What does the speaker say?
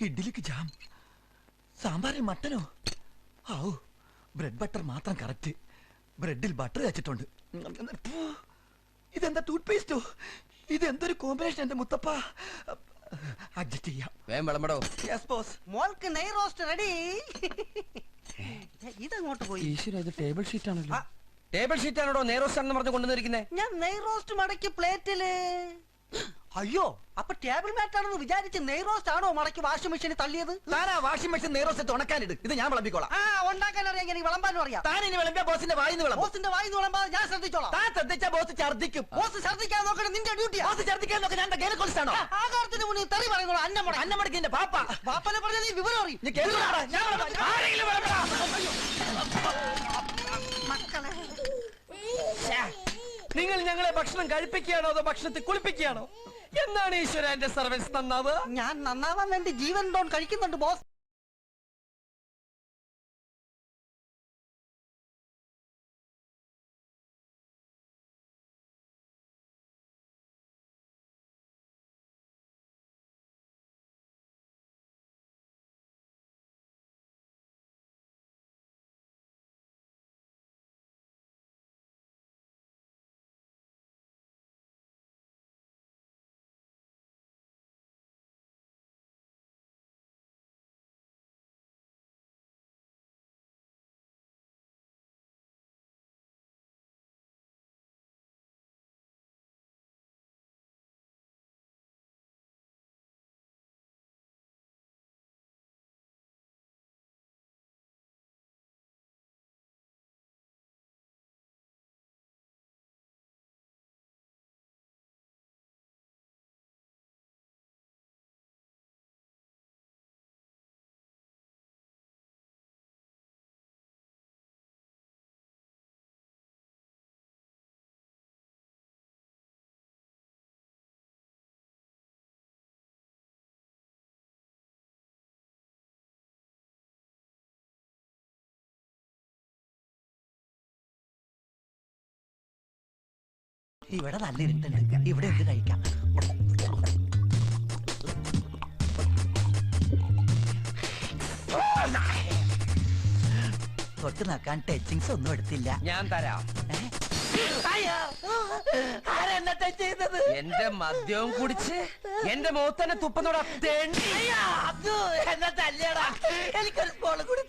ഇഡ്ഡലിക്ക് jam, സാമ്പാറിൽ മട്ടനോ? ഔ, bread butter മാത്രം correct. ബ്രെഡിൽ butter വെച്ചിട്ടുണ്ട്. ഇതെന്താ ടൂത്ത് പേസ്റ്റോ? ഇതെന്തൊരു കോമ്പിനേഷൻ എന്റെ മുത്തപ്പ. അഡ്ജസ്റ്റ് ചെയ്യാം. Yes boss. മോൾക്ക് നെയ് റോസ്റ്റ് റെഡി. ഇതങ്ങോട്ട് പോയി. ഈശ്വര, ഇത് ടേബിൾ ഷീറ്റ് ആണല്ലോ. ടേബിൾ ഷീറ്റ് ആണോ നെയ് റോസ്റ്റ് ആണെന്ന് പറഞ്ഞു കൊണ്ടുവന്നിരിക്കുന്നത്? ഞാൻ നെയ് റോസ്റ്റ് മടക്കി പ്ലേറ്റില്. അയ്യോ, അപ്പൊ ടേബിൾ മാറ്റ് ആണെന്ന് വിചാരിച്ച് നെയ് റോസ്റ്റ് ആണോ മടക്കി വാഷിംഗ് മെഷീനിൽ തള്ളിയത്? താനാ വാഷിംഗ് മെഷീൻ നെയ് റോസ്റ്റ് ഉണക്കാനിട്. ഇത് ഞാൻ വിളമ്പിക്കോളാം. ഉണ്ടാക്കാൻ അറിയാം, എനിക്ക് വിളമ്പാനും അറിയാം. താൻ ഇനി വിളമ്പിയ ബോസിന്റെ വായിന്ന് വിളമ്പും. ബോസിന്റെ വായിന്ന് വിളമ്പാതെ ഞാൻ ശ്രദ്ധിച്ചോളാം. താൻ ശ്രദ്ധിച്ച ബോസ് ഛർദ്ദിക്കും. ബോസ് ഛർദ്ദിക്കാൻ നോക്കണം, നിന്റെ ഡ്യൂട്ടിയാ. ബോസ് ഛർദ്ദിക്കാൻ നോക്കാൻ ഞാൻ ഗൈനക്കോളജിസ്റ്റാണോ? ആകാരത്തിന് മുന്നിൽ തെറി പറയുന്നു. അന്നമടക്കി എന്റെ പാപ്പ. പാപ്പനെ പറഞ്ഞ നീ വിവരം അറിയും. മക്കളെ, നിങ്ങൾ ഞങ്ങളെ ഭക്ഷണം കഴിപ്പിക്കുകയാണോ അതോ ഭക്ഷണത്തെ കുളിപ്പിക്കുകയാണോ? എന്താണ് ഈശ്വര എന്റെ സർവീസ് നന്നാവ്? ഞാൻ നന്നാവാൻ വേണ്ടി ജീവൻ ഡോൺ കഴിക്കുന്നുണ്ട് ബോസ്. ഇവിടെ നല്ല ഇരുട്ടുണ്ട്. ഇവിടെ എന്ത് കഴിക്കാം? തൊട്ട് നോക്കാൻ ടച്ചിങ്സ് ഒന്നും എടുത്തില്ല. ഞാൻ തരാം. എന്റെ മദ്യവും കുടിച്ച് എന്റെ മുഖത്തന്നെ തുപ്പന്നോടാ. എന്നെ തല്ലിയടാ. എനിക്കൊരു സ്പോളും കൂടി